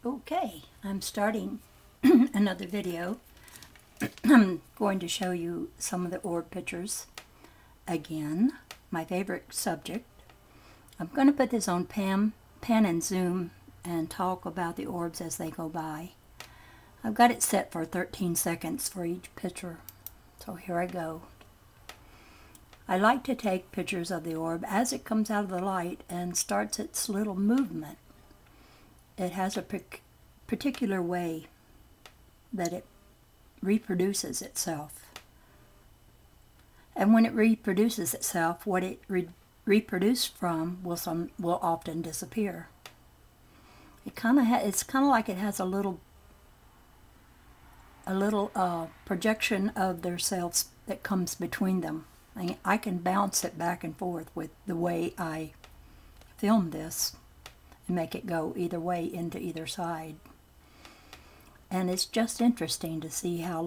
Okay, I'm starting another video. I'm going to show you some of the orb pictures. Again, my favorite subject. I'm going to put this on pan and zoom and talk about the orbs as they go by. I've got it set for 13 seconds for each picture. So here I go. I like to take pictures of the orb as it comes out of the light and starts its little movement. It has a particular way that it reproduces itself. And when it reproduces itself, what it reproduced from will often disappear. It's kind of like it has a little projection of themselves that comes between them. I can bounce it back and forth with the way I film this and make it go either way into either side. And it's just interesting to see how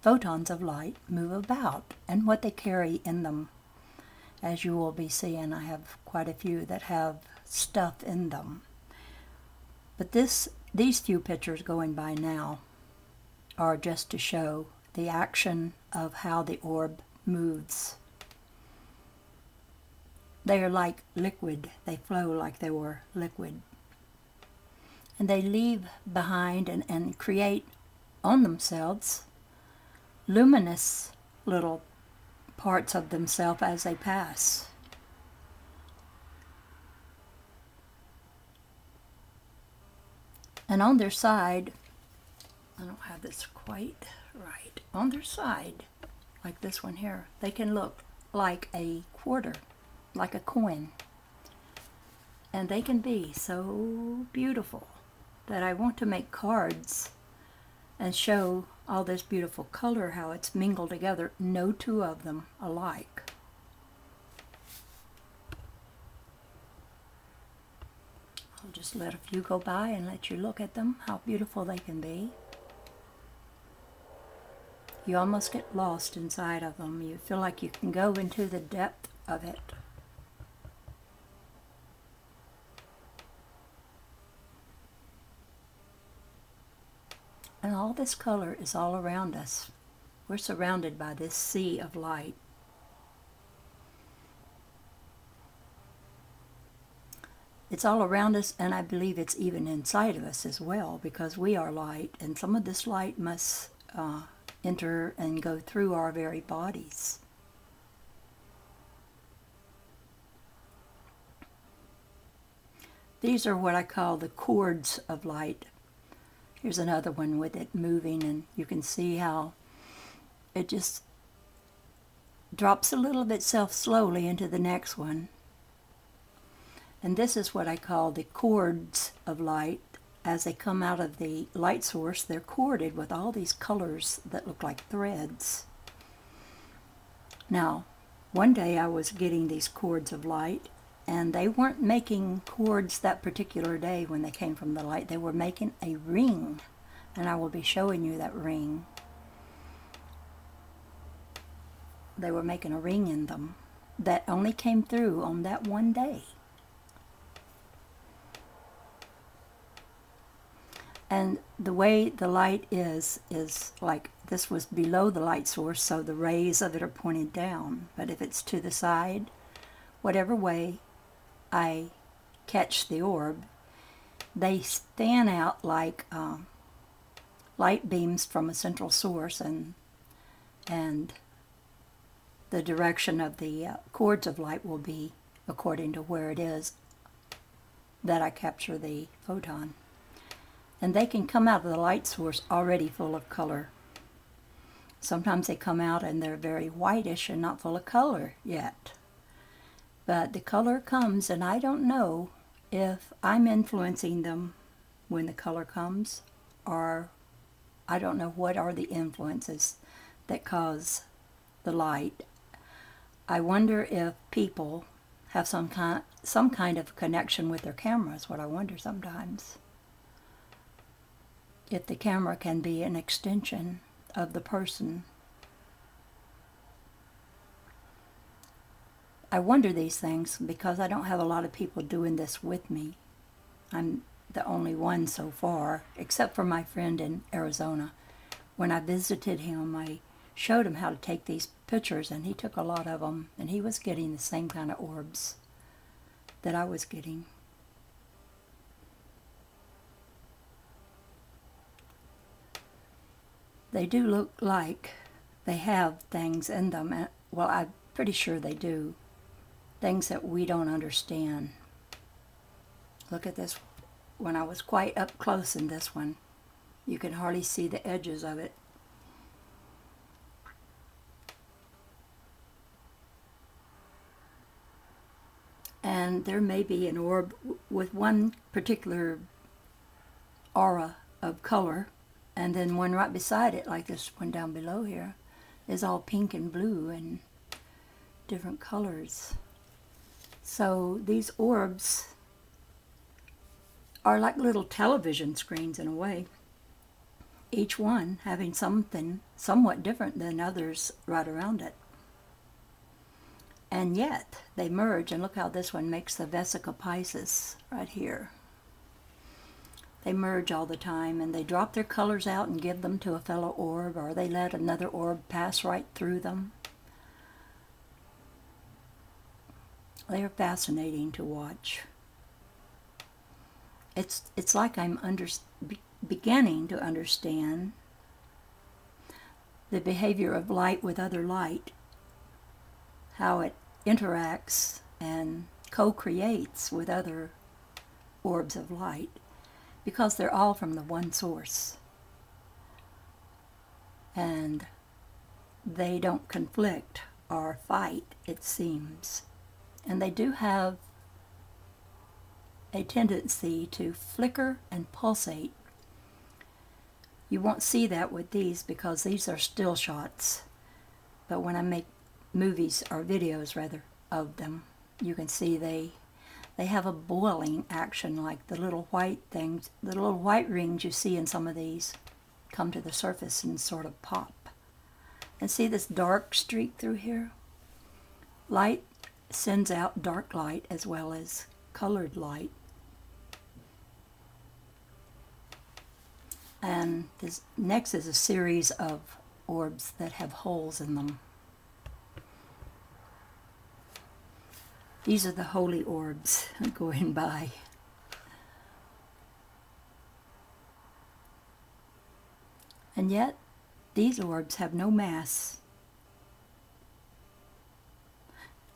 photons of light move about and what they carry in them. As you will be seeing, I have quite a few that have stuff in them. But these few pictures going by now are just to show the action of how the orb moves. They are like liquid. They flow like they were liquid. And they leave behind and create on themselves luminous little parts of themselves as they pass. And on their side, I don't have this quite right, on their side, like this one here, they can look like a quarter, like a coin. And they can be so beautiful that I want to make cards and show all this beautiful color, how it's mingled together. No two of them alike. I'll just let a few go by and let you look at them, how beautiful they can be. You almost get lost inside of them. You feel like you can go into the depth of it. And all this color is all around us. We're surrounded by this sea of light. It's all around us, and I believe it's even inside of us as well, because we are light, and some of this light must enter and go through our very bodies. These are what I call the cords of light. Here's another one with it moving, and you can see how it just drops a little bit slowly into the next one. And this is what I call the cords of light. As they come out of the light source, they're corded with all these colors that look like threads. Now, one day I was getting these cords of light, and they weren't making cords that particular day when they came from the light. They were making a ring, and I will be showing you that ring. They were making a ring in them that only came through on that one day. And the way the light is like this was below the light source, so the rays of it are pointed down. But if it's to the side, whatever way I catch the orb, they fan out like light beams from a central source, and the direction of the cords of light will be according to where it is that I capture the photon. And they can come out of the light source already full of color. Sometimes they come out and they're very whitish and not full of color yet. But the color comes, and I don't know if I'm influencing them when the color comes, or I don't know what are the influences that cause the light. I wonder if people have some kind of connection with their cameras, what I wonder sometimes. If the camera can be an extension of the person. I wonder these things because I don't have a lot of people doing this with me. I'm the only one so far, except for my friend in Arizona. When I visited him, I showed him how to take these pictures, and he took a lot of them, and he was getting the same kind of orbs that I was getting. They do look like they have things in them. Well, I'm pretty sure they do. Things that we don't understand. Look at this. When I was quite up close in this one, you can hardly see the edges of it. And there may be an orb with one particular aura of color, and then one right beside it, like this one down below here, is all pink and blue and different colors. So these orbs are like little television screens in a way, each one having something somewhat different than others right around it. And yet they merge, and look how this one makes the Vesica Pisces right here. They merge all the time, and they drop their colors out and give them to a fellow orb, or they let another orb pass right through them. They are fascinating to watch. It's like I'm beginning to understand the behavior of light with other light, how it interacts and co-creates with other orbs of light, because they're all from the one source. And they don't conflict or fight, it seems. And they do have a tendency to flicker and pulsate. You won't see that with these because these are still shots. But when I make movies, or videos rather, of them, you can see they have a boiling action, like the little white things, the little white rings you see in some of these come to the surface and sort of pop. And see this dark streak through here? Light sends out dark light as well as colored light. And this next is a series of orbs that have holes in them. These are the holy orbs going by. And yet, these orbs have no mass.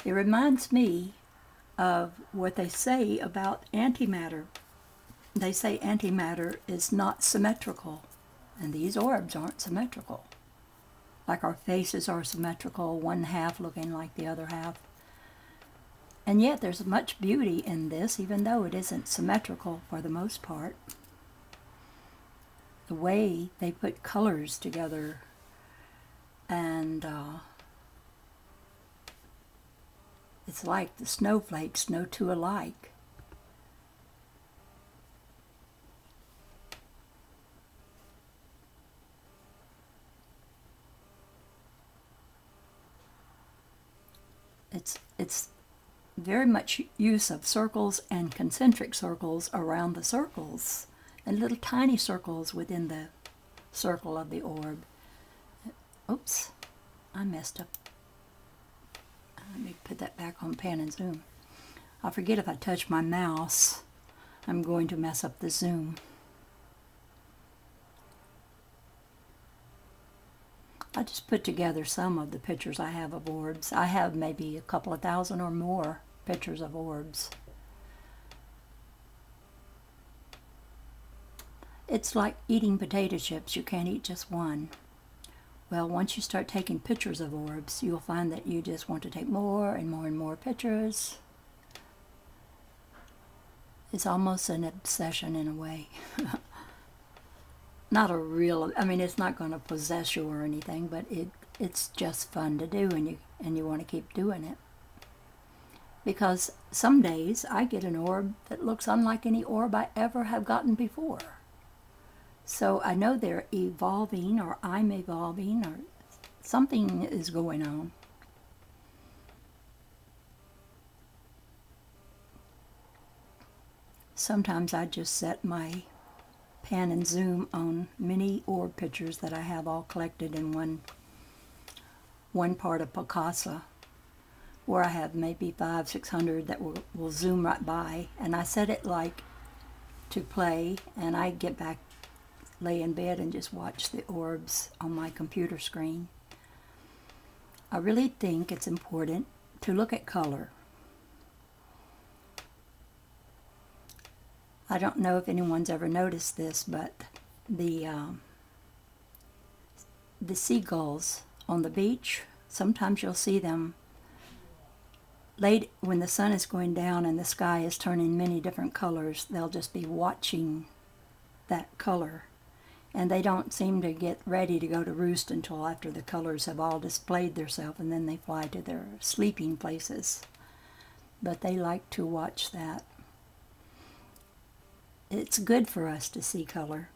It reminds me of what they say about antimatter. They say antimatter is not symmetrical, and these orbs aren't symmetrical. Like our faces are symmetrical, one half looking like the other half. And yet there's much beauty in this, even though it isn't symmetrical for the most part. The way they put colors together, and it's like the snowflakes, no two alike. It's very much use of circles and concentric circles around the circles, and little tiny circles within the circle of the orb. Oops, I messed up. Let me put that back on pan and zoom. I forget if I touch my mouse, I'm going to mess up the zoom. I just put together some of the pictures I have of orbs. I have maybe a couple of thousand or more pictures of orbs. It's like eating potato chips. You can't eat just one. Well, once you start taking pictures of orbs, you'll find that you just want to take more and more and more pictures. It's almost an obsession in a way. Not a real, I mean, it's not going to possess you or anything, but it's just fun to do, and you want to keep doing it. Because some days I get an orb that looks unlike any orb I ever have gotten before. So I know they're evolving, or I'm evolving, or something is going on. sometimes I just set my pan and zoom on many orb pictures that I have all collected in one part of Picasa, where I have maybe 500-600 that will zoom right by, and I set it like to play, and I get back, lay in bed and just watch the orbs on my computer screen. I really think it's important to look at color. I don't know if anyone's ever noticed this, but the seagulls on the beach, sometimes you'll see them late when the sun is going down and the sky is turning many different colors. They'll just be watching that color, and they don't seem to get ready to go to roost until after the colors have all displayed themselves, and then they fly to their sleeping places. But they like to watch that. It's good for us to see color.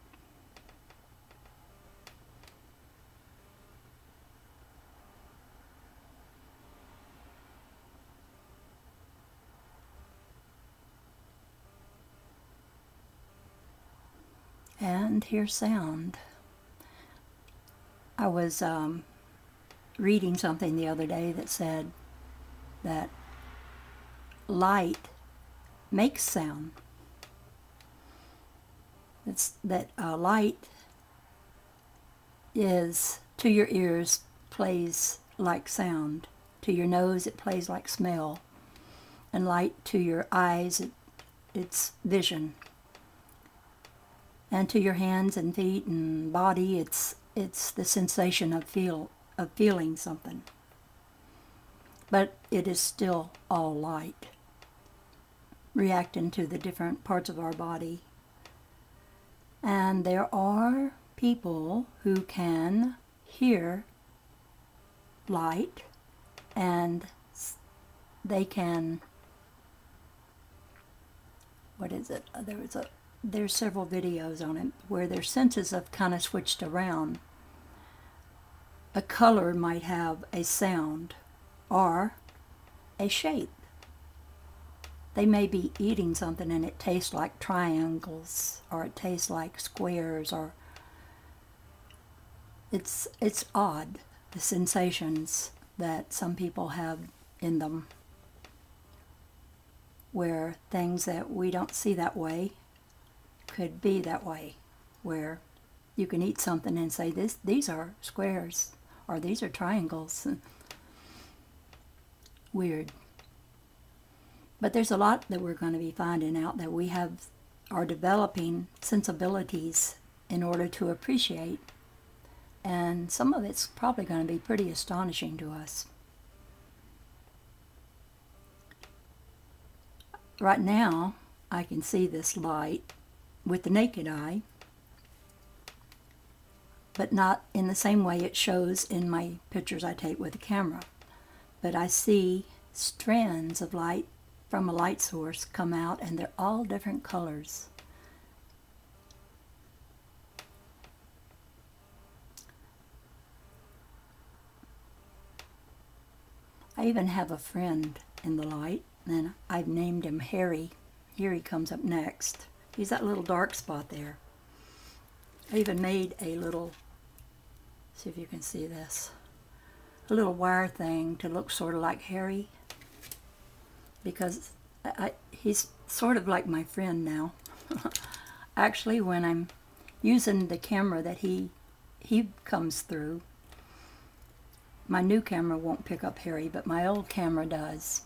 And here's sound. I was reading something the other day that said that light makes sound. Light is, to your ears, plays like sound. To your nose, it plays like smell. And light to your eyes, it's vision. And to your hands and feet and body, it's the sensation of feeling something. But it is still all light, reacting to the different parts of our body. And there are people who can hear light, and they can, there's several videos on it where their senses have kind of switched around. A color might have a sound or a shape. They may be eating something and it tastes like triangles, or it tastes like squares, or it's odd, the sensations that some people have in them, where things that we don't see that way could be that way, where you can eat something and say, these are squares, or these are triangles. Weird. But there's a lot that we're going to be finding out, that we are developing sensibilities in order to appreciate, and some of it's probably going to be pretty astonishing to us. Right now, I can see this light with the naked eye, but not in the same way it shows in my pictures I take with the camera. But I see strands of light from a light source come out, and they're all different colors. I even have a friend in the light, and I've named him Harry. Here he comes up next. He's that little dark spot there. I even made a little, see if you can see this, a little wire thing to look sort of like Harry, because he's sort of like my friend now. Actually, when I'm using the camera that he comes through, my new camera won't pick up Harry, but my old camera does.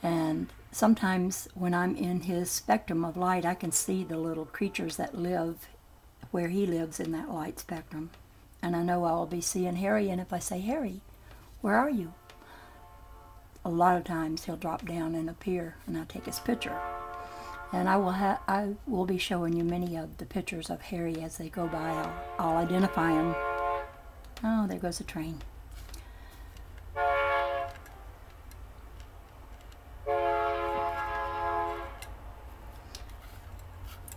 And sometimes when I'm in his spectrum of light, I can see the little creatures that live where he lives in that light spectrum. And I know I'll be seeing Harry, and if I say, Harry, where are you? A lot of times he'll drop down and appear, and I'll take his picture. And I will be showing you many of the pictures of Harry as they go by. I'll identify him. Oh, there goes a train.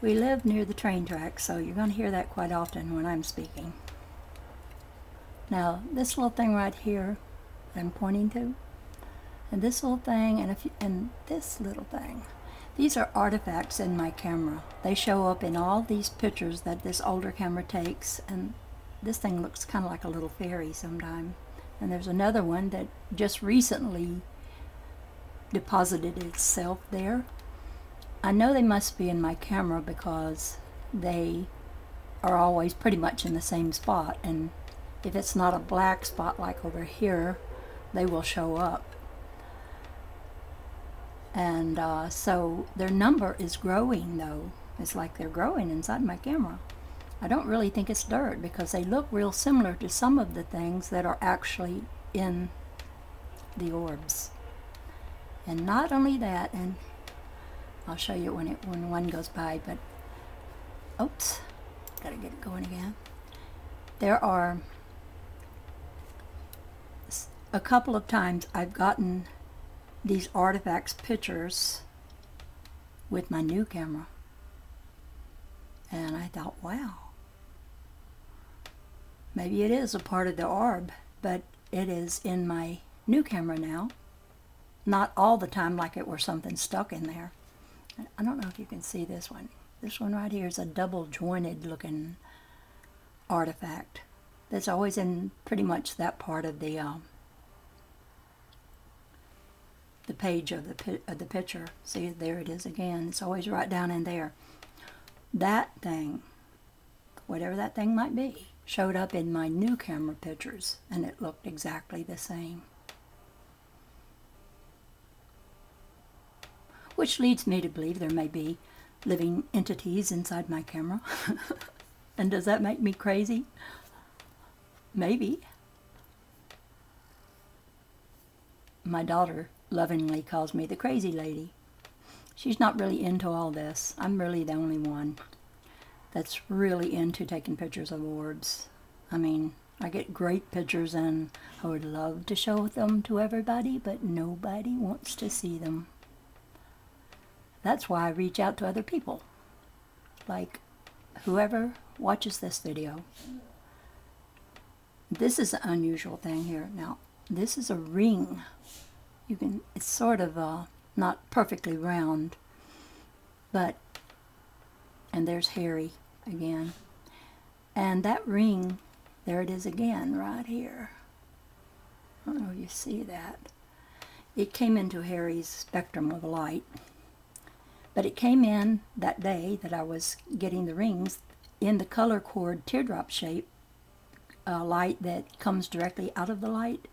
We live near the train tracks, so you're going to hear that quite often when I'm speaking. Now, this little thing right here that I'm pointing to, and this little thing, and this little thing, These are artifacts in my camera. They show up in all these pictures that this older camera takes, and this thing looks kind of like a little fairy sometime. And there's another one that just recently deposited itself there. I know they must be in my camera because they are always pretty much in the same spot, and if it's not a black spot like over here, they will show up. And so their number is growing though. It's like they're growing inside my camera. I don't really think it's dirt because they look real similar to some of the things that are actually in the orbs. And not only that, and I'll show you when one goes by, but oops, gotta get it going again. There are a couple of times I've gotten these artifacts pictures with my new camera, and I thought, wow, maybe it is a part of the orb, but it is in my new camera now. Not all the time like it were something stuck in there. I don't know if you can see this one. This one right here is a double jointed looking artifact that's always in pretty much that part of the page of the picture. See, there it is again. It's always right down in there. That thing, whatever that thing might be, showed up in my new camera pictures, and it looked exactly the same. Which leads me to believe there may be living entities inside my camera. And does that make me crazy? Maybe. My daughter lovingly calls me the crazy lady. She's not really into all this. I'm really the only one that's really into taking pictures of orbs. I mean, I get great pictures and I would love to show them to everybody, but nobody wants to see them. That's why I reach out to other people, like whoever watches this video. This is an unusual thing here. Now, this is a ring. It's sort of not perfectly round, but, and there's Harry again. And that ring, there it is again, right here. I don't know if you see that. It came into Harry's spectrum of light. But it came in that day that I was getting the rings in the color cord teardrop shape light that comes directly out of the light.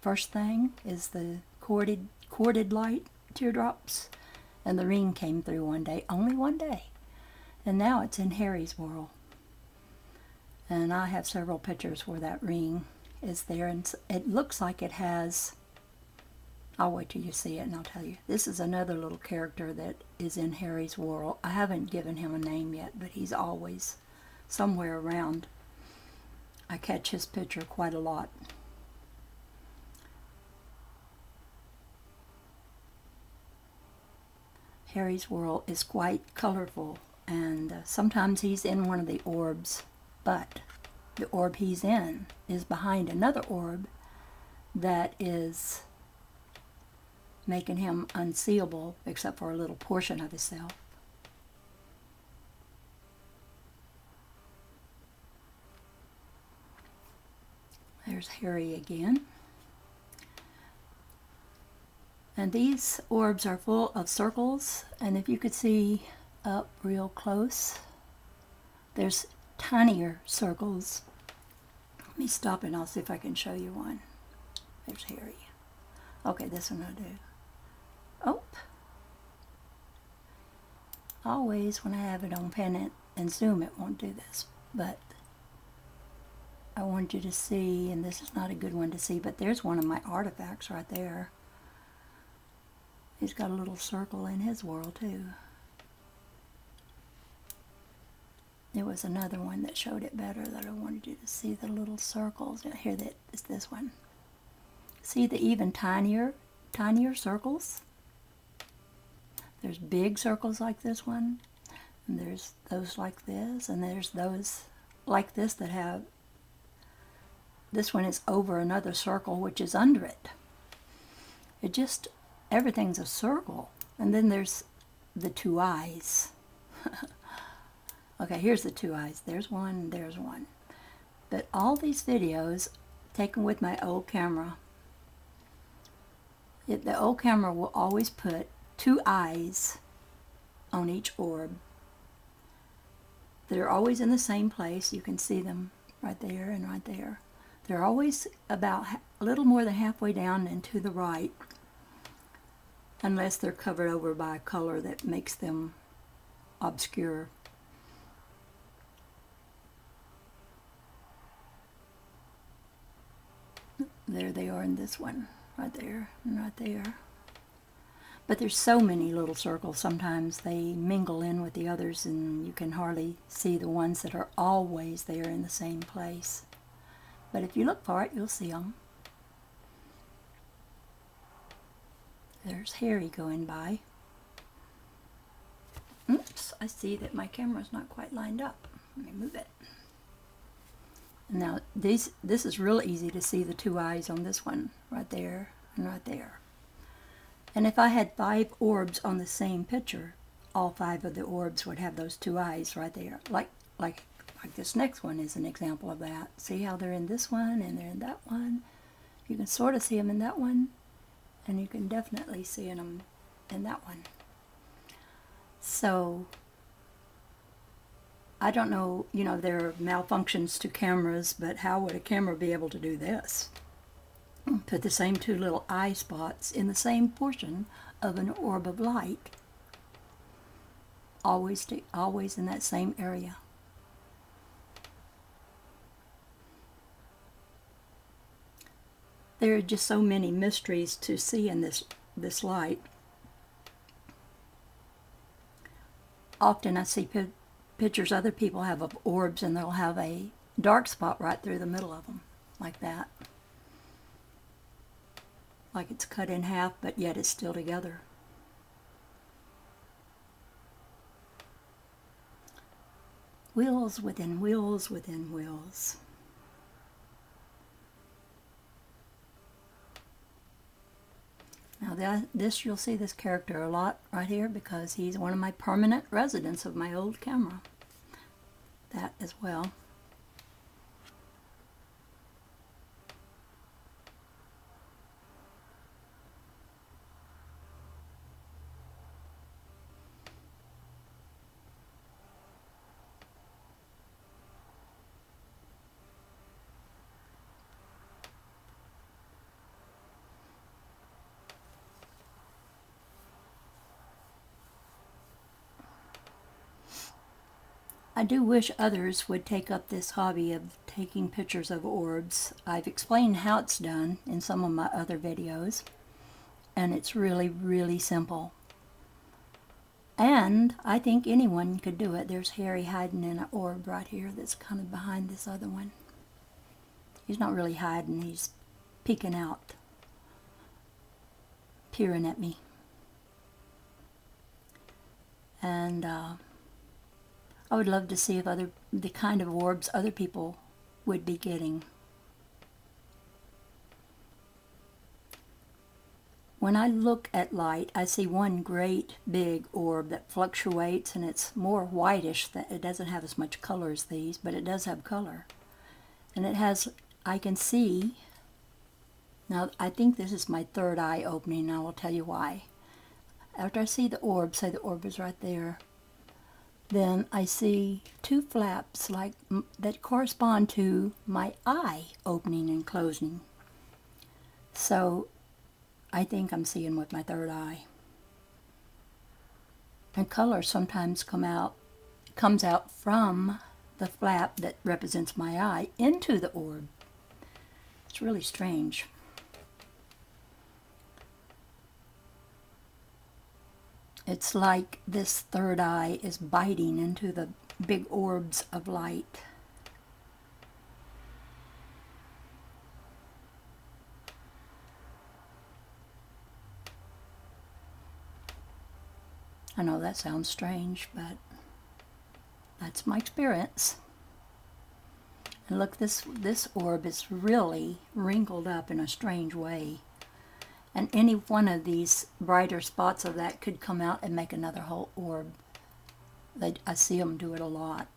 First thing is the corded light teardrops, and the ring came through one day, only one day. And now it's in Harry's world. And I have several pictures where that ring is there, and it looks like it has, I'll wait till you see it and I'll tell you. This is another little character that is in Harry's world. I haven't given him a name yet, but he's always somewhere around. I catch his picture quite a lot. Harry's world is quite colorful, and sometimes he's in one of the orbs, but the orb he's in is behind another orb that is making him unseeable except for a little portion of himself. There's Harry again. And these orbs are full of circles, and if you could see up real close, there's tinier circles. Let me stop and I'll see if I can show you one. There's Harry. Okay, this one I'll do. Oh. Always when I have it on pen and zoom it won't do this, but I want you to see, and this is not a good one to see, but there's one of my artifacts right there. He's got a little circle in his world too. There was another one that showed it better that I wanted you to see the little circles. Here, that is this one. See the even tinier circles? There's big circles like this one, and there's those like this, and there's those like this that have, this one is over another circle which is under it. It just, everything's a circle. And then there's the two eyes. Okay, here's the two eyes. There's one and there's one. But all these videos taken with my old camera, the old camera will always put two eyes on each orb. They're always in the same place. You can see them right there and right there. They're always about a little more than halfway down and to the right, unless they're covered over by a color that makes them obscure. There they are in this one, right there and right there. But there's so many little circles, sometimes they mingle in with the others and you can hardly see the ones that are always there in the same place. But if you look for it, you'll see them. There's Harry going by. Oops, I see that my camera's not quite lined up. Let me move it. Now, this is real easy to see the two eyes on this one, right there and right there. And if I had 5 orbs on the same picture, all 5 of the orbs would have those two eyes right there. Like this next one is an example of that. See how they're in this one and they're in that one? You can sort of see them in that one, and you can definitely see them in that one. So, I don't know, you know, there are malfunctions to cameras, but how would a camera be able to do this? Put the same 2 little eye spots in the same portion of an orb of light. Always in that same area. There are just so many mysteries to see in this light. Often I see pictures other people have of orbs and they'll have a dark spot right through the middle of them, like that. Like it's cut in half, but yet it's still together. Wheels within wheels within wheels. Now this you'll see this character a lot right here because he's one of my permanent residents of my old camera. That as well. I do wish others would take up this hobby of taking pictures of orbs. I've explained how it's done in some of my other videos, and it's really, really simple. And I think anyone could do it. There's Harry hiding in an orb right here that's kind of behind this other one. He's not really hiding, he's peeking out, peering at me. And I would love to see if the kind of orbs other people would be getting. When I look at light, I see one great big orb that fluctuates, and it's more whitish. That it doesn't have as much color as these, but it does have color. And it has, I can see, now I think this is my third eye opening, and I will tell you why. After I see the orb, say the orb is right there, then I see 2 flaps like that correspond to my eye opening and closing. So I think I'm seeing with my third eye. And color sometimes comes out from the flap that represents my eye into the orb. It's really strange. It's like this third eye is biting into the big orbs of light. I know that sounds strange, but that's my experience. And look, this orb is really wrinkled up in a strange way. And any one of these brighter spots of that could come out and make another whole orb. I see them do it a lot.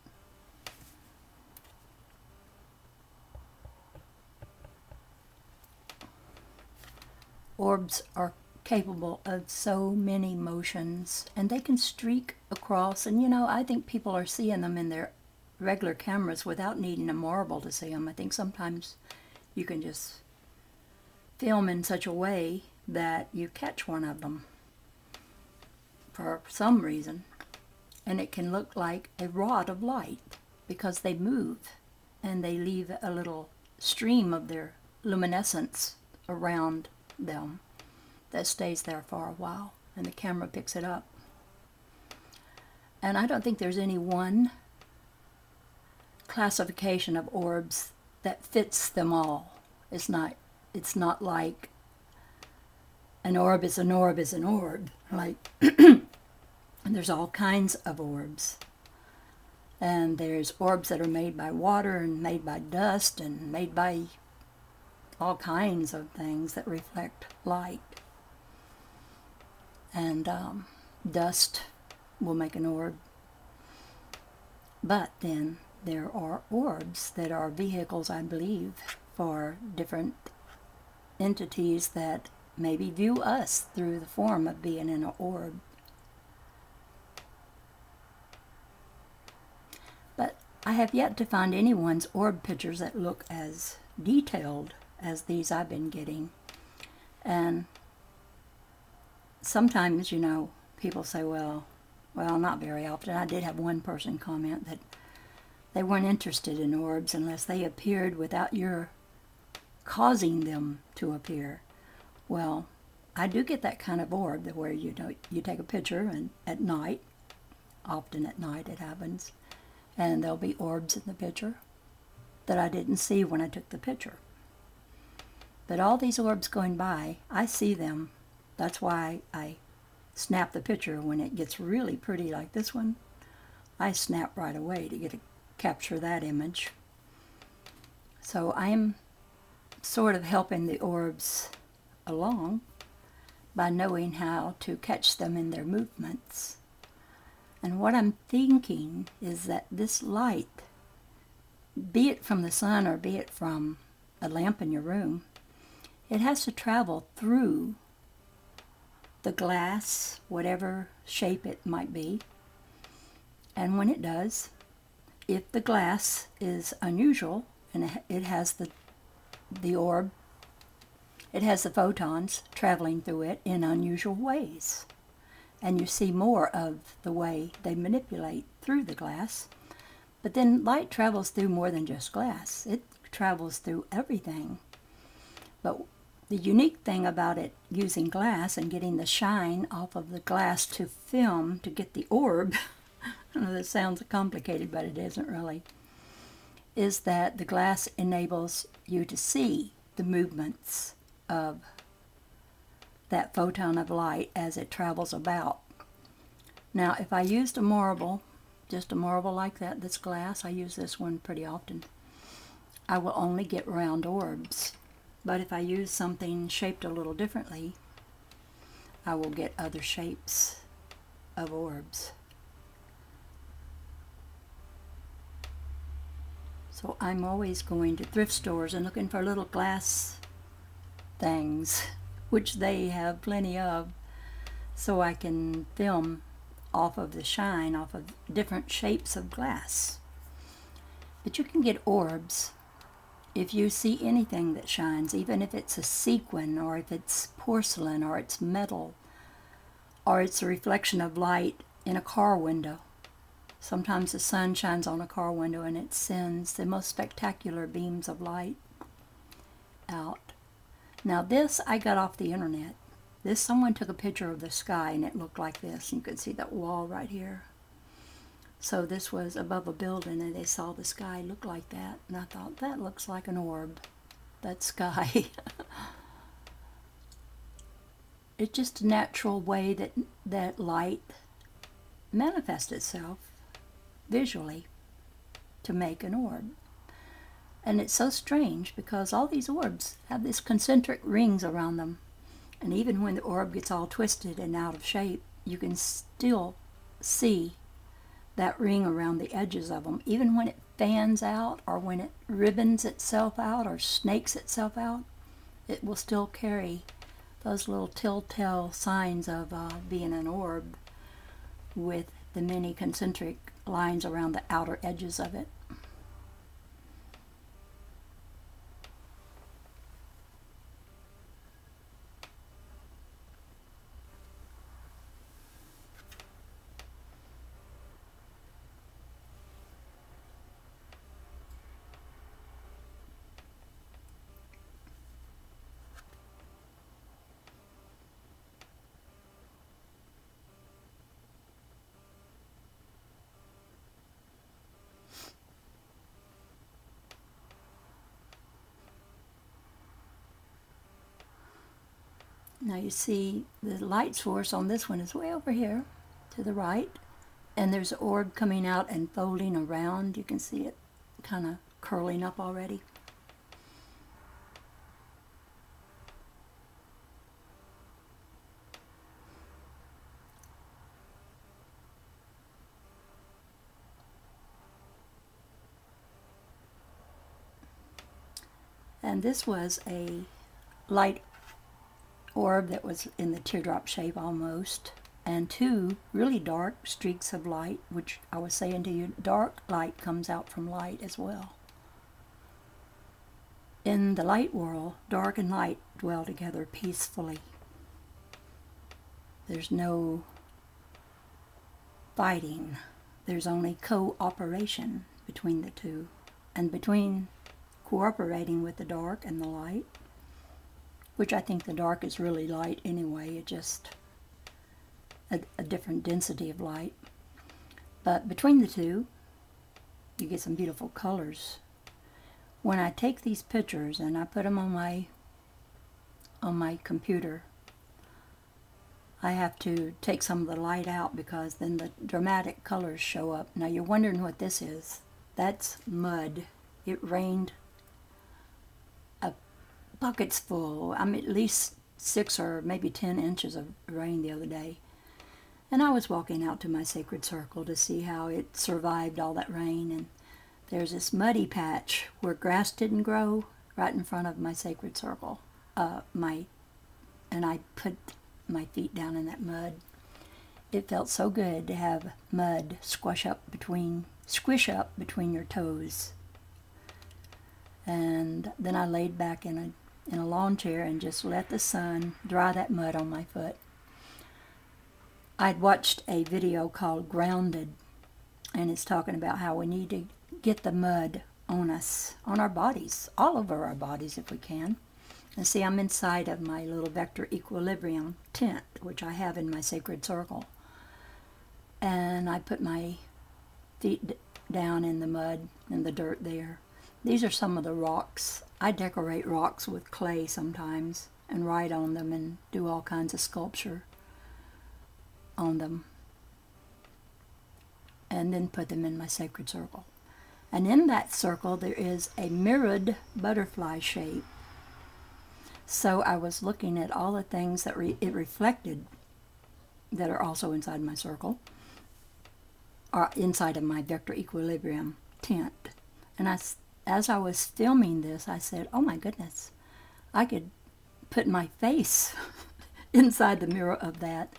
Orbs are capable of so many motions, and they can streak across. And you know, I think people are seeing them in their regular cameras without needing a marble to see them. I think sometimes you can just film in such a way that you catch one of them for some reason, and it can look like a rod of light because they move and they leave a little stream of their luminescence around them that stays there for a while, and the camera picks it up. And I don't think there's any one classification of orbs that fits them all. It's not like an orb is an orb is an orb. Like there's all kinds of orbs. And there's orbs that are made by water and made by dust and made by all kinds of things that reflect light. And dust will make an orb. But then there are orbs that are vehicles, I believe, for different entities that maybe view us through the form of being in an orb. But I have yet to find anyone's orb pictures that look as detailed as these I've been getting. And sometimes, you know, people say, well, not very often. I did have one person comment that they weren't interested in orbs unless they appeared without your causing them to appear. Well, I do get that kind of orb where you take a picture and at night, often at night it happens, and there'll be orbs in the picture that I didn't see when I took the picture. But all these orbs going by, I see them. That's why I snap the picture when it gets really pretty like this one. I snap right away to capture that image. So I'm sort of helping the orbs along by knowing how to catch them in their movements. And what I'm thinking is that this light, be it from the sun or be it from a lamp in your room, it has to travel through the glass, whatever shape it might be. And when it does, if the glass is unusual and it has the orb, it has the photons traveling through it in unusual ways. And you see more of the way they manipulate through the glass. But then light travels through more than just glass. It travels through everything. But the unique thing about it using glass and getting the shine off of the glass to film to get the orb, I know that sounds complicated, but it isn't really, is that the glass enables you to see the movements of that photon of light as it travels about. Now, if I used a marble, just a marble like that's glass, I use this one pretty often, I will only get round orbs. But if I use something shaped a little differently, I will get other shapes of orbs. So I'm always going to thrift stores and looking for little glass things, which they have plenty of, so I can film off of the shine, off of different shapes of glass. But you can get orbs if you see anything that shines, even if it's a sequin, or if it's porcelain, or it's metal, or it's a reflection of light in a car window. Sometimes the sun shines on a car window and it sends the most spectacular beams of light out. Now this I got off the internet. Someone took a picture of the sky and it looked like this. You could see that wall right here. So this was above a building and they saw the sky look like that. And I thought, that looks like an orb, that sky. It's just a natural way that light manifests itself visually to make an orb. And it's so strange because all these orbs have these concentric rings around them. And even when the orb gets all twisted and out of shape, you can still see that ring around the edges of them. Even when it fans out, or when it ribbons itself out or snakes itself out, it will still carry those little telltale signs of being an orb, with the many concentric lines around the outer edges of it. Now you see the light source on this one is way over here to the right, and there's an orb coming out and folding around. You can see it kind of curling up already. And this was a light orb that was in the teardrop shape almost, and two really dark streaks of light, which I was saying to you, dark light comes out from light as well. In the light world, dark and light dwell together peacefully. There's no fighting. There's only cooperation between the two, and between cooperating with the dark and the light, which I think the dark is really light anyway, it's just a different density of light. But between the two, you get some beautiful colors. When I take these pictures and I put them on my computer, I have to take some of the light out, because then the dramatic colors show up. Now you're wondering what this is. That's mud. It rained buckets full. I mean, at least 6 or maybe 10 inches of rain the other day. And I was walking out to my sacred circle to see how it survived all that rain, and there's this muddy patch where grass didn't grow right in front of my sacred circle. And I put my feet down in that mud. It felt so good to have mud squish up between your toes. And then I laid back in a lawn chair and just let the sun dry that mud on my foot. I'd watched a video called Grounded, and it's talking about how we need to get the mud on us, on our bodies, all over our bodies if we can. And see, I'm inside of my little Vector Equilibrium tent, which I have in my sacred circle. And I put my feet down in the mud and the dirt there. These are some of the rocks. I decorate rocks with clay sometimes and write on them and do all kinds of sculpture on them, and then put them in my sacred circle. And in that circle there is a mirrored butterfly shape. So I was looking at all the things that it reflected that are also inside my circle, or inside of my Vector Equilibrium tent. And as I was filming this, I said, oh my goodness, I could put my face inside the mirror of that.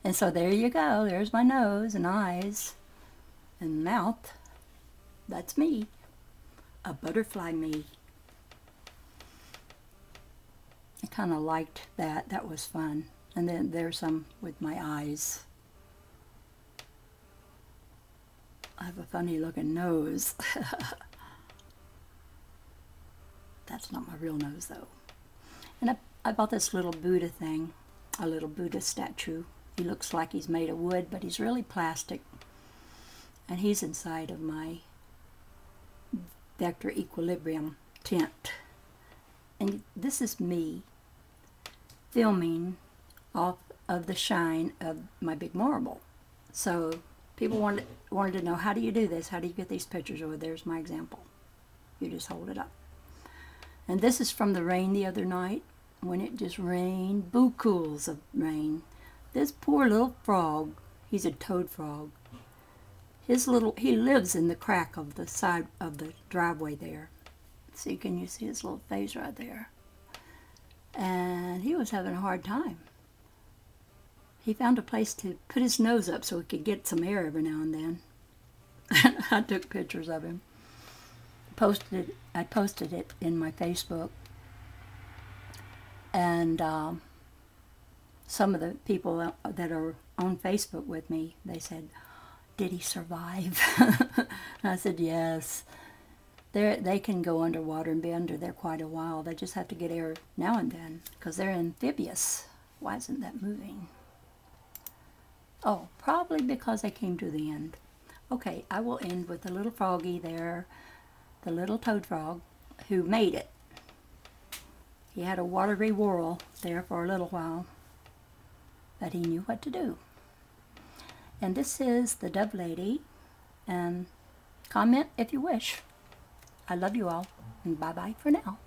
And so there you go. There's my nose and eyes and mouth. That's me. A butterfly me. I kind of liked that. That was fun. And then there's some with my eyes. I have a funny looking nose. That's not my real nose though. And I bought this little Buddha thing, a little Buddha statue. He looks like he's made of wood, but he's really plastic. And he's inside of my Vector Equilibrium tent. And this is me filming off of the shine of my big marble. So people wanted to know, how do you do this? How do you get these pictures? Oh, there's my example. You just hold it up. And this is from the rain the other night. when it just rained, bukuls of rain. This poor little frog, he's a toad frog. He lives in the crack of the side of the driveway there. See, can you see his little face right there? And he was having a hard time. He found a place to put his nose up so he could get some air every now and then. I took pictures of him. I posted it in my Facebook. And some of the people that are on Facebook with me, they said, "Did he survive?" I said, "Yes. They can go underwater and be under there quite a while. They just have to get air now and then because they're amphibious." Why isn't that moving? Oh, probably because I came to the end. Okay, I will end with the little froggy there, the little toad frog who made it. He had a watery whirl there for a little while, but he knew what to do. And this is the Dove Lady, and comment if you wish. I love you all, and bye-bye for now.